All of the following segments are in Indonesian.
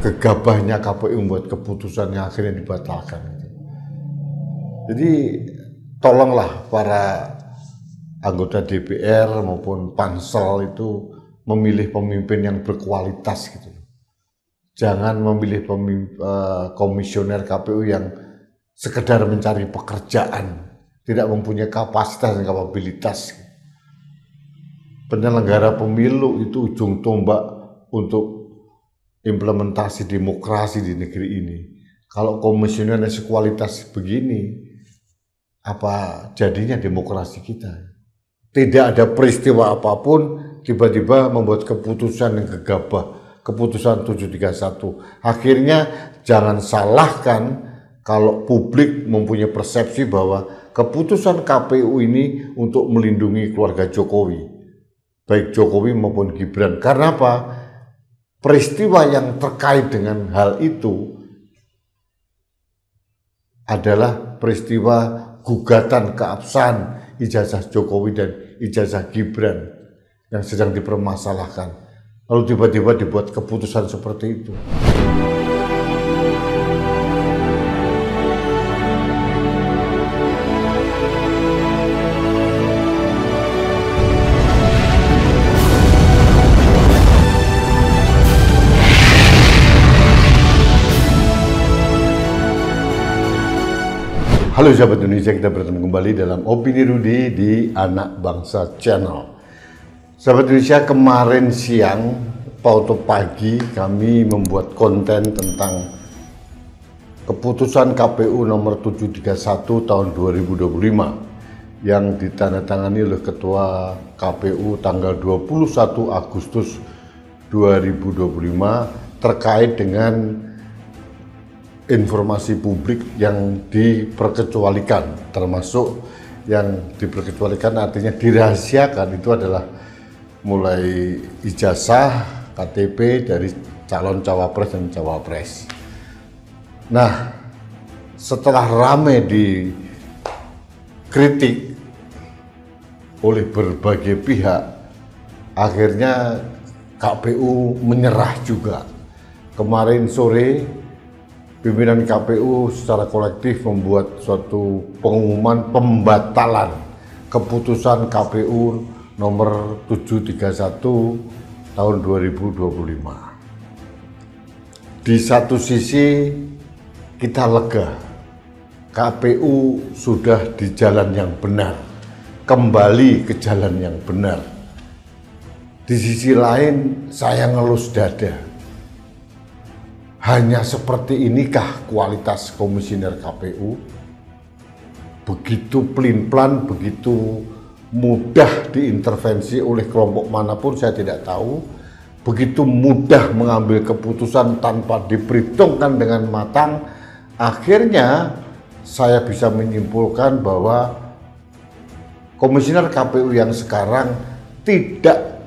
gegabahnya KPU membuat keputusan yang akhirnya dibatalkan. Jadi tolonglah para anggota DPR maupun Pansel itu memilih pemimpin yang berkualitas gitu. Jangan memilih komisioner KPU yang sekedar mencari pekerjaan, tidak mempunyai kapasitas dan kapabilitas. Penyelenggara pemilu itu ujung tombak untuk implementasi demokrasi di negeri ini. Kalau komisionernya sekualitas begini, apa jadinya demokrasi kita? Tidak ada peristiwa apapun, tiba-tiba membuat keputusan yang gegabah, keputusan 731. Akhirnya jangan salahkan kalau publik mempunyai persepsi bahwa keputusan KPU ini untuk melindungi keluarga Jokowi, baik Jokowi maupun Gibran. Karena apa? Peristiwa yang terkait dengan hal itu adalah peristiwa gugatan keabsahan ijazah Jokowi dan ijazah Gibran yang sedang dipermasalahkan. Lalu tiba-tiba dibuat keputusan seperti itu. Halo sahabat Indonesia, kita bertemu kembali dalam Opini Rudy di Anak Bangsa Channel. Sahabat Indonesia, kemarin siang atau pagi kami membuat konten tentang keputusan KPU nomor 731 tahun 2025 yang ditandatangani oleh Ketua KPU tanggal 21 Agustus 2025 terkait dengan informasi publik yang diperkecualikan, termasuk yang diperkecualikan artinya dirahasiakan itu adalah mulai ijazah, KTP dari calon cawapres dan cawapres. Nah, setelah ramai dikritik oleh berbagai pihak, akhirnya KPU menyerah juga. Kemarin sore pimpinan KPU secara kolektif membuat suatu pengumuman pembatalan keputusan KPU nomor 731 tahun 2025. Di satu sisi kita lega, KPU sudah di jalan yang benar, kembali ke jalan yang benar. Di sisi lain saya ngelus dada. Hanya seperti inikah kualitas komisioner KPU? Begitu pelin-pelan, begitu mudah diintervensi oleh kelompok manapun saya tidak tahu. Begitu mudah mengambil keputusan tanpa diperhitungkan dengan matang. Akhirnya saya bisa menyimpulkan bahwa komisioner KPU yang sekarang tidak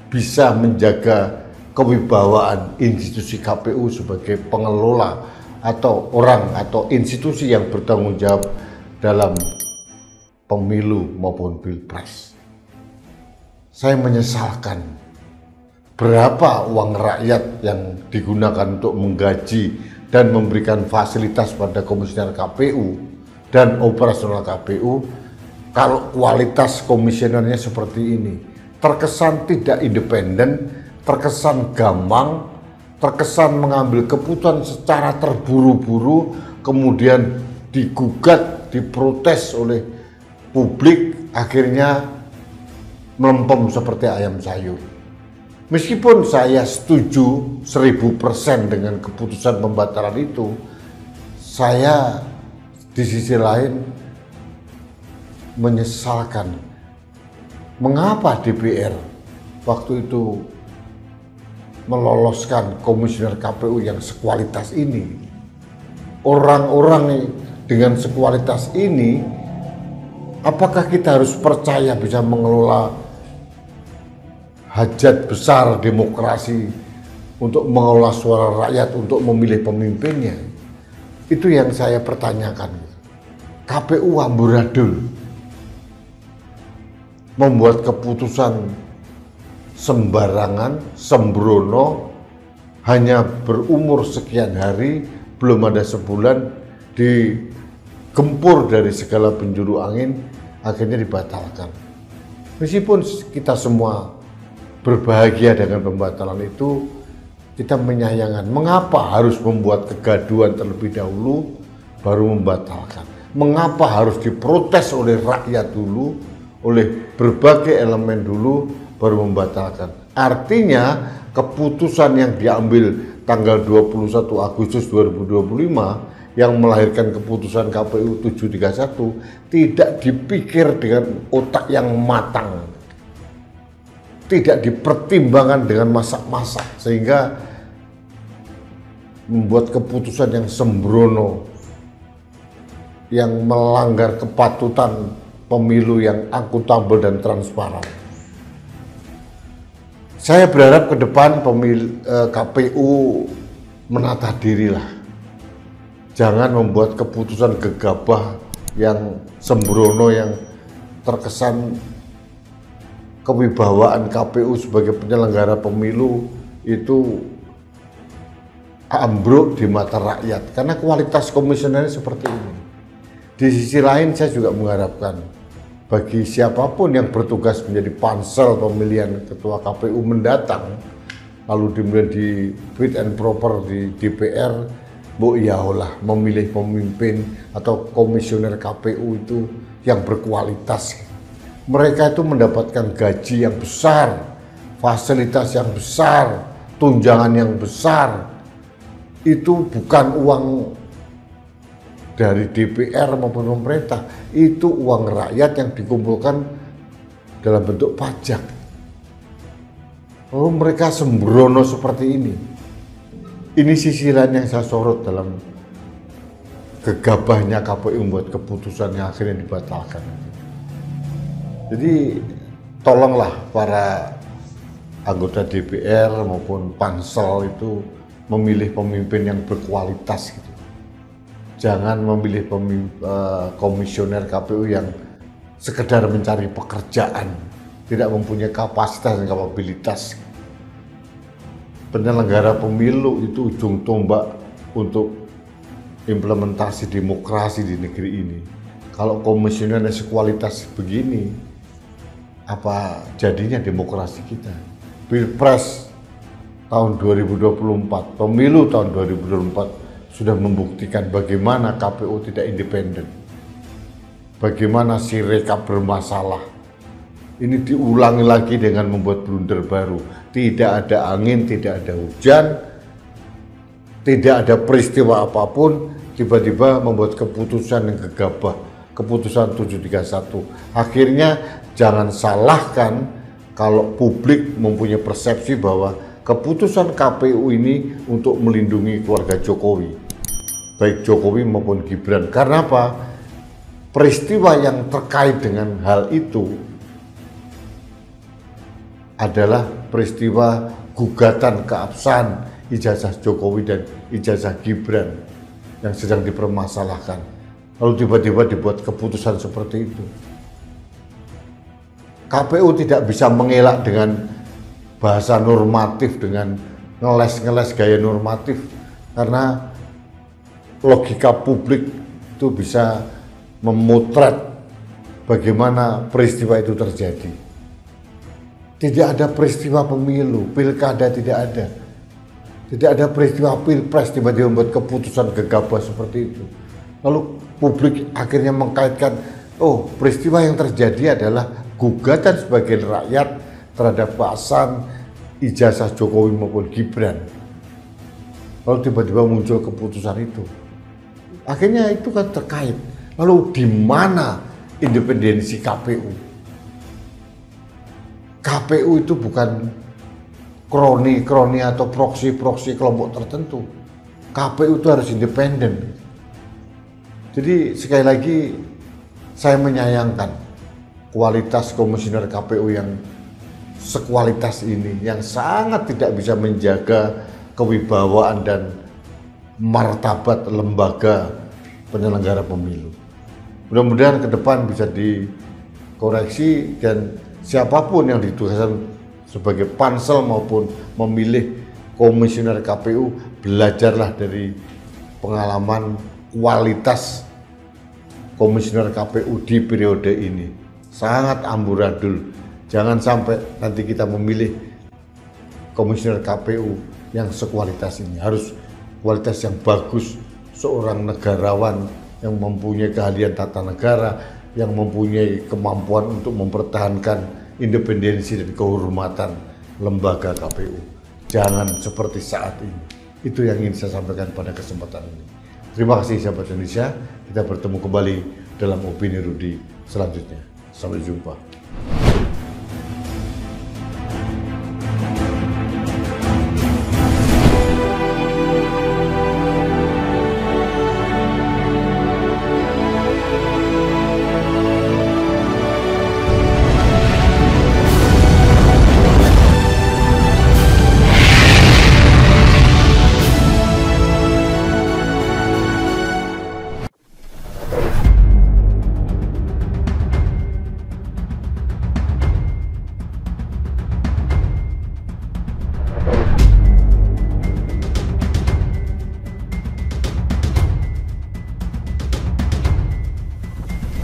bisa menjaga kewibawaan institusi KPU sebagai pengelola atau orang atau institusi yang bertanggung jawab dalam pemilu maupun pilpres. Saya menyesalkan berapa uang rakyat yang digunakan untuk menggaji dan memberikan fasilitas pada komisioner KPU dan operasional KPU kalau kualitas komisionernya seperti ini. Terkesan tidak independen, terkesan gampang, terkesan mengambil keputusan secara terburu-buru, kemudian digugat, diprotes oleh publik, akhirnya melempem seperti ayam sayur. Meskipun saya setuju 1000% dengan keputusan pembatalan itu, saya di sisi lain menyesalkan mengapa DPR waktu itu meloloskan komisioner KPU yang sekualitas ini. Orang-orang dengan sekualitas ini, apakah kita harus percaya bisa mengelola hajat besar demokrasi untuk mengelola suara rakyat untuk memilih pemimpinnya? Itu yang saya pertanyakan. KPU amburadul membuat keputusan sembarangan, sembrono, hanya berumur sekian hari, belum ada sebulan, digempur dari segala penjuru angin, akhirnya dibatalkan. Meskipun kita semua berbahagia dengan pembatalan itu, kita menyayangkan mengapa harus membuat kegaduhan terlebih dahulu baru membatalkan. Mengapa harus diprotes oleh rakyat dulu, oleh berbagai elemen dulu baru membatalkan. Artinya keputusan yang diambil tanggal 21 Agustus 2025 yang melahirkan keputusan KPU 731 tidak dipikir dengan otak yang matang, tidak dipertimbangkan dengan masak-masak, sehingga membuat keputusan yang sembrono, yang melanggar kepatutan pemilu yang akuntabel dan transparan. Saya berharap ke depan KPU menata dirilah. Jangan membuat keputusan gegabah yang sembrono, yang terkesan kewibawaan KPU sebagai penyelenggara pemilu itu ambruk di mata rakyat karena kualitas komisionernya seperti ini. Di sisi lain saya juga mengharapkan bagi siapapun yang bertugas menjadi pansel pemilihan ketua KPU mendatang, lalu kemudian di fit and proper di DPR, iyalah memilih pemimpin atau komisioner KPU itu yang berkualitas. Mereka itu mendapatkan gaji yang besar, fasilitas yang besar, tunjangan yang besar. Itu bukan uang dari DPR maupun pemerintah, itu uang rakyat yang dikumpulkan dalam bentuk pajak. Lalu mereka sembrono seperti ini. Ini sisi lain yang saya sorot dalam gegabahnya KPU membuat keputusan yang akhirnya dibatalkan. Jadi tolonglah para anggota DPR maupun pansel itu memilih pemimpin yang berkualitas gitu. Jangan memilih komisioner KPU yang sekedar mencari pekerjaan, tidak mempunyai kapasitas dan kapabilitas. Penyelenggara pemilu itu ujung tombak untuk implementasi demokrasi di negeri ini. Kalau komisionernya sekualitas begini, apa jadinya demokrasi kita? Pilpres tahun 2024, pemilu tahun 2024 sudah membuktikan bagaimana KPU tidak independen, bagaimana Sirekap bermasalah. Ini diulangi lagi dengan membuat blunder baru. Tidak ada angin, tidak ada hujan, tidak ada peristiwa apapun, tiba-tiba membuat keputusan yang gegabah, keputusan 731. Akhirnya jangan salahkan kalau publik mempunyai persepsi bahwa keputusan KPU ini untuk melindungi keluarga Jokowi, baik Jokowi maupun Gibran. Karena apa? Peristiwa yang terkait dengan hal itu adalah peristiwa gugatan keabsahan ijazah Jokowi dan ijazah Gibran yang sedang dipermasalahkan. Lalu tiba-tiba dibuat keputusan seperti itu. KPU tidak bisa mengelak dengan bahasa normatif, dengan ngeles-ngeles gaya normatif, karena logika publik itu bisa memotret bagaimana peristiwa itu terjadi. Tidak ada peristiwa pemilu, pilkada tidak ada. Tidak ada peristiwa pilpres tiba-tiba membuat keputusan gegabah seperti itu. Lalu publik akhirnya mengkaitkan, oh peristiwa yang terjadi adalah gugatan sebagian rakyat terhadap keabsahan ijazah Jokowi maupun Gibran. Lalu tiba-tiba muncul keputusan itu. Akhirnya itu kan terkait. Lalu di mana independensi KPU? KPU itu bukan kroni-kroni atau proksi-proksi kelompok tertentu. KPU itu harus independen. Jadi sekali lagi saya menyayangkan kualitas komisioner KPU yang sekualitas ini, yang sangat tidak bisa menjaga kewibawaan dan martabat lembaga penyelenggara pemilu. Mudah-mudahan ke depan bisa dikoreksi dan siapapun yang ditugaskan sebagai pansel maupun memilih komisioner KPU, belajarlah dari pengalaman kualitas komisioner KPU di periode ini. Sangat amburadul. Jangan sampai nanti kita memilih komisioner KPU yang sekualitas ini. Harus kualitas yang bagus, seorang negarawan yang mempunyai keahlian tata negara, yang mempunyai kemampuan untuk mempertahankan independensi dan kehormatan lembaga KPU. Jangan seperti saat ini. Itu yang ingin saya sampaikan pada kesempatan ini. Terima kasih sahabat Indonesia. Kita bertemu kembali dalam Opini Rudy selanjutnya. Sampai jumpa.